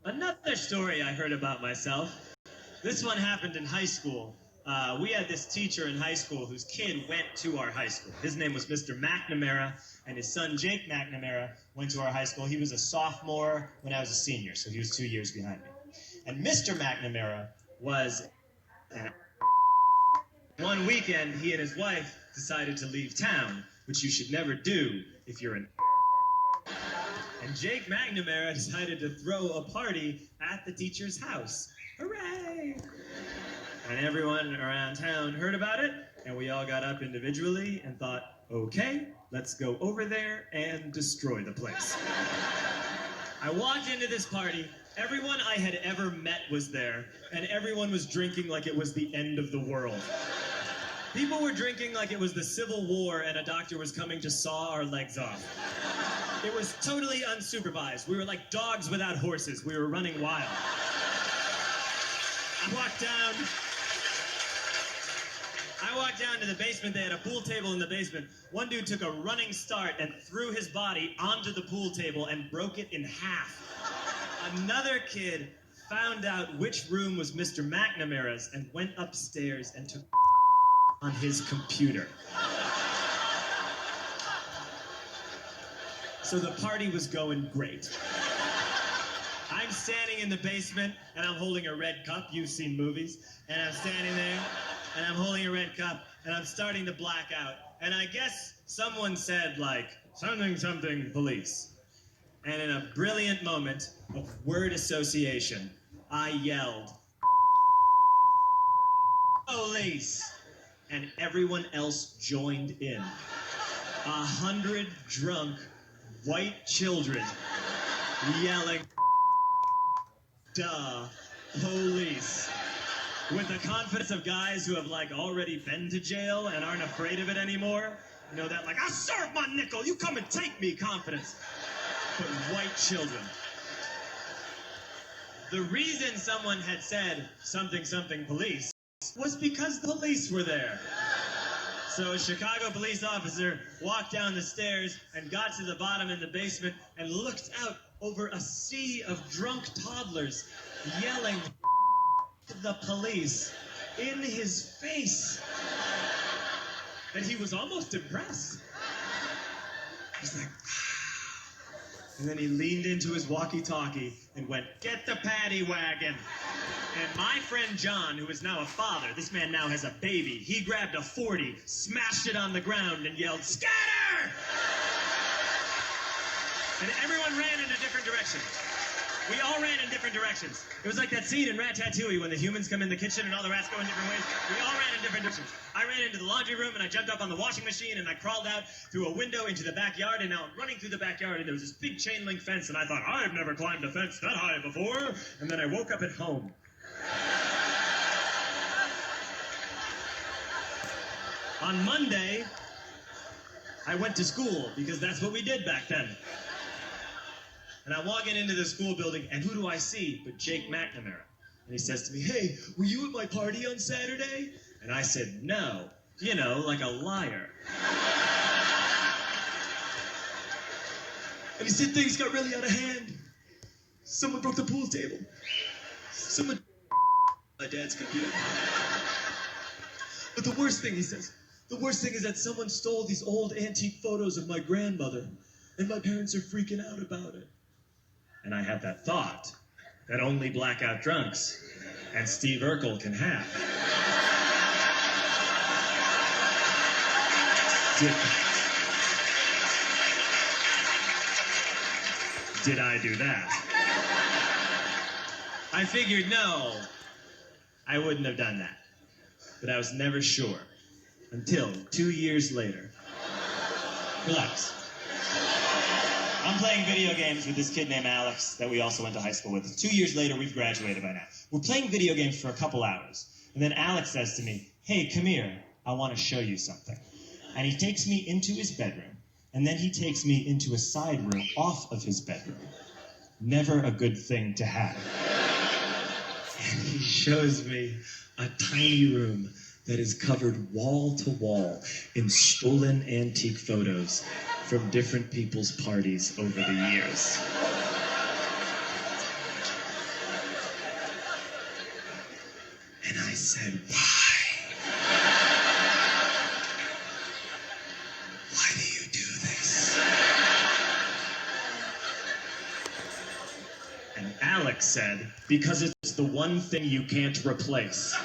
Another story I heard about myself. This one happened in high school. We had this teacher in high school whose kid went to our high school. His name was Mr. McNamara, and his son Jake McNamara went to our high school. He was a sophomore when I was a senior, so he was 2 years behind me. And Mr. McNamara was... One weekend, he and his wife decided to leave town, which you should never do if you're an... And Jake McNamara decided to throw a party at the teacher's house. Hooray! And everyone around town heard about it, and we all got up individually and thought, okay, let's go over there and destroy the place. I walked into this party, everyone I had ever met was there, and everyone was drinking like it was the end of the world. People were drinking like it was the Civil War and a doctor was coming to saw our legs off. It was totally unsupervised. We were like dogs without horses. We were running wild. I walked down to the basement. They had a pool table in the basement. One dude took a running start and threw his body onto the pool table and broke it in half. Another kid found out which room was Mr. McNamara's and went upstairs and took on his computer. So the party was going great. I'm standing in the basement and I'm holding a red cup. You've seen movies. And I'm standing there and I'm holding a red cup and I'm starting to black out. And I guess someone said like, something, something, police. And in a brilliant moment of word association, I yelled, police. And everyone else joined in. 100 drunk white children yelling, duh, police. With the confidence of guys who have like already been to jail and aren't afraid of it anymore. You know, that like, I'll serve my nickel, you come and take me confidence. But white children. The reason someone had said something, something, police was because the police were there. So a Chicago police officer walked down the stairs and got to the bottom in the basement and looked out over a sea of drunk toddlers yelling the police in his face. And he was almost impressed. He's like, and then he leaned into his walkie-talkie and went, get the paddy wagon. And my friend John, who is now a father, this man now has a baby, he grabbed a 40, smashed it on the ground, and yelled, scatter! And everyone ran in a different direction. We all ran in different directions. It was like that scene in Ratatouille when the humans come in the kitchen and all the rats go in different ways. We all ran in different directions. I ran into the laundry room and I jumped up on the washing machine and I crawled out through a window into the backyard, and now I'm running through the backyard and there was this big chain link fence and I thought, I've never climbed a fence that high before. And then I woke up at home. On Monday, I went to school because that's what we did back then. And I'm walking into the school building, and who do I see but Jake McNamara? And he says to me, hey, were you at my party on Saturday? And I said, no. You know, like a liar. And he said, things got really out of hand. Someone broke the pool table. Someone my dad's computer. But the worst thing, he says, the worst thing is that someone stole these old antique photos of my grandmother, and my parents are freaking out about it. And I had that thought that only blackout drunks and Steve Urkel can have. Did I do that? I figured, no, I wouldn't have done that. But I was never sure until 2 years later. Relax. I'm playing video games with this kid named Alex that we also went to high school with. 2 years later, we've graduated by now. We're playing video games for a couple hours. And then Alex says to me, hey, come here. I want to show you something. And he takes me into his bedroom. And then he takes me into a side room off of his bedroom. Never a good thing to have. And he shows me a tiny room that is covered wall to wall in stolen antique photos from different people's parties over the years. said, why? Why do you do this? And Alex said, because it's the one thing you can't replace.